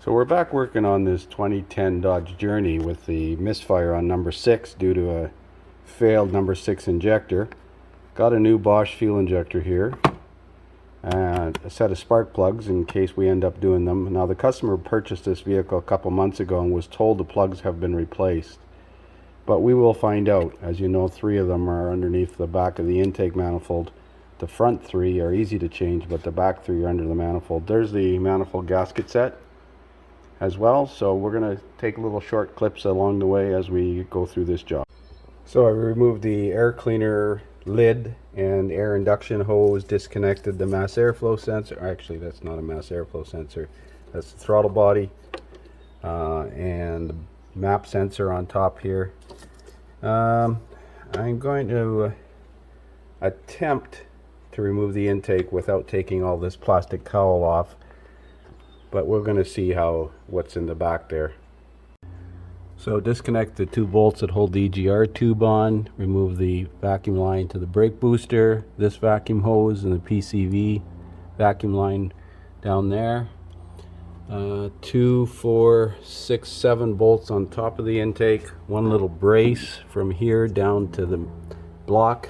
So we're back working on this 2010 Dodge Journey with the misfire on number 6 due to a failed number 6 injector. Got a new Bosch fuel injector here and a set of spark plugs in case we end up doing them. Now the customer purchased this vehicle a couple months ago and was told the plugs have been replaced. But we will find out. As you know, 3 of them are underneath the back of the intake manifold. The front 3 are easy to change, but the back 3 are under the manifold. There's the manifold gasket set as well, so we're going to take little short clips along the way as we go through this job. So I removed the air cleaner lid and air induction hose, disconnected the mass airflow sensor. Actually, that's not a mass airflow sensor, that's the throttle body and the map sensor on top here. I'm going to attempt to remove the intake without taking all this plastic cowl off, but we're going to see what's in the back there. So disconnect the 2 bolts that hold the EGR tube on, remove the vacuum line to the brake booster, this vacuum hose and the PCV vacuum line down there. 2, 4, 6, 7 bolts on top of the intake, 1 little brace from here down to the block,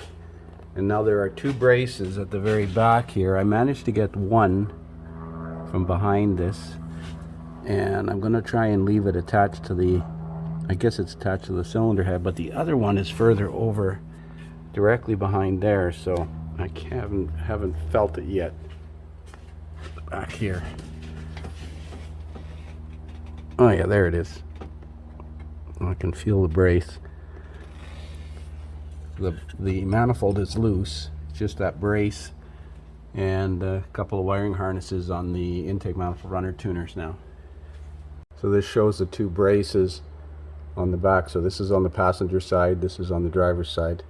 and now there are 2 braces at the very back here. I managed to get 1 from behind this, and I'm going to try and leave it attached to the, I guess it's attached to the cylinder head, but the other one is further over directly behind there, so I haven't felt it yet back here. Oh yeah, there it is. I can feel the brace. The manifold is loose, it's just that brace and a couple of wiring harnesses on the intake manifold runner tuners now. So this shows the 2 braces on the back. So this is on the passenger side, this is on the driver's side.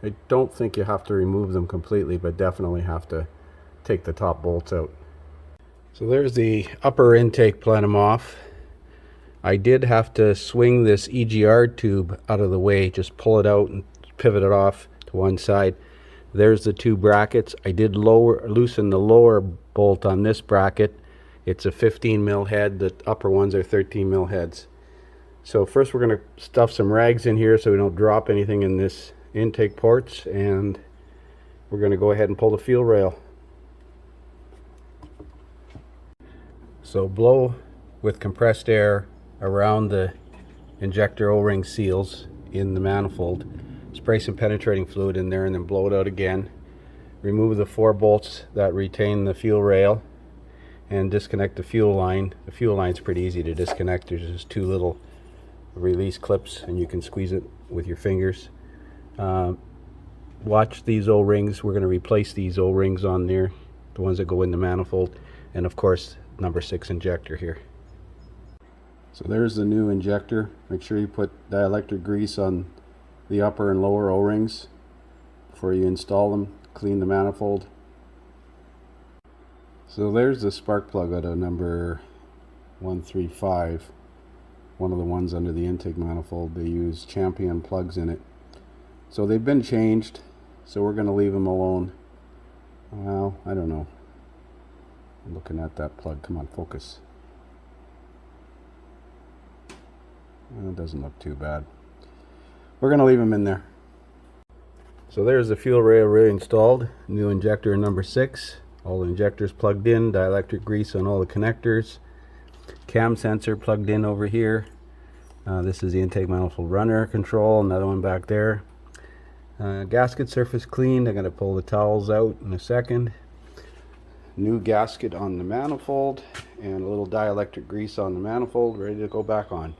I don't think you have to remove them completely, but definitely have to take the top bolts out. So there's the upper intake plenum off. I did have to swing this EGR tube out of the way, just pull it out and pivot it off to one side. There's the 2 brackets. I did loosen the lower bolt on this bracket. It's a 15 mil head. The upper ones are 13 mil heads. So first we're going to stuff some rags in here so we don't drop anything in this intake ports, and we're going to go ahead and pull the fuel rail. So blow with compressed air around the injector O-ring seals in the manifold. Spray some penetrating fluid in there and then blow it out again. Remove the 4 bolts that retain the fuel rail and disconnect the fuel line. The fuel line is pretty easy to disconnect. There's just 2 little release clips and you can squeeze it with your fingers. Watch these O-rings. We're going to replace these O-rings on there, the ones that go in the manifold, and of course number 6 injector here. So there's the new injector. Make sure you put dielectric grease on the upper and lower O-rings before you install them. Clean the manifold. So there's the spark plug out of number 135, one of the ones under the intake manifold. They use Champion plugs in it. So they've been changed, so we're going to leave them alone. Well, I don't know. I'm looking at that plug. Come on, focus. Well, it doesn't look too bad. We're going to leave them in there. So there's the fuel rail reinstalled. New injector number 6. All the injectors plugged in. Dielectric grease on all the connectors. Cam sensor plugged in over here. This is the intake manifold runner control. Another one back there. Gasket surface cleaned. I'm going to pull the towels out in a second. New gasket on the manifold and a little dielectric grease on the manifold, ready to go back on.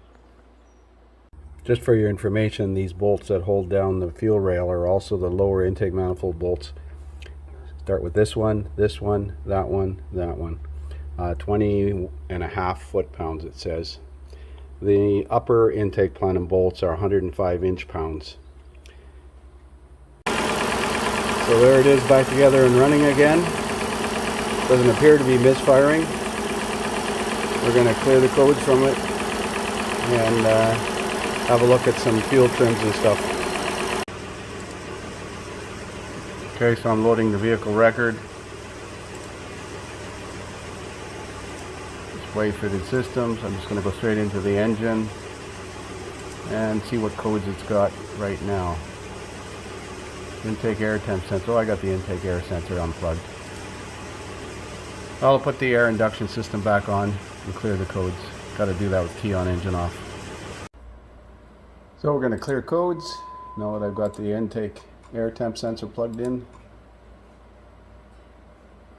Just for your information, these bolts that hold down the fuel rail are also the lower intake manifold bolts. Start with this one, that one, that one. 20.5 foot-pounds it says. The upper intake plenum bolts are 105 inch-pounds. So there it is, back together and running again. Doesn't appear to be misfiring. We're going to clear the codes from it and have a look at some fuel trims and stuff. Okay, so I'm loading the vehicle record. way fitted systems. I'm just going to go straight into the engine and see what codes it's got right now. Intake air temp sensor. Oh, I got the intake air sensor unplugged. I'll put the air induction system back on and clear the codes. Got to do that with key on, engine off. So we're going to clear codes now that I've got the intake air temp sensor plugged in.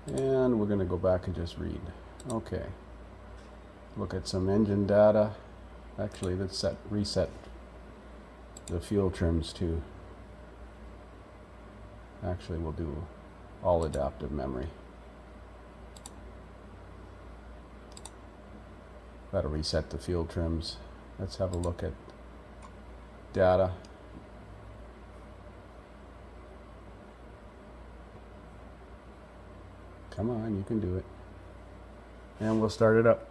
And we're going to go back and just read. Okay. Look at some engine data. Actually, let's reset the fuel trims too. Actually, we'll do all adaptive memory. That'll reset the fuel trims. Let's have a look at data. Come on, you can do it. And we'll start it up.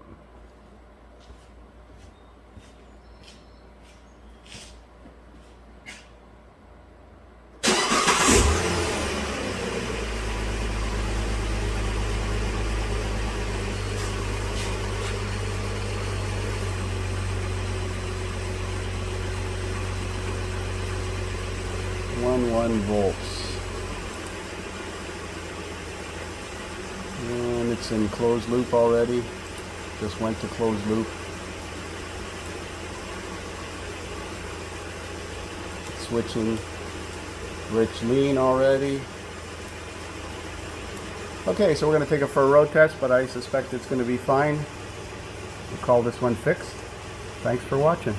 One volts. And it's in closed loop already. Just went to closed loop. Switching rich lean already. Okay, so we're going to take it for a road test, but I suspect it's going to be fine. We'll call this one fixed. Thanks for watching.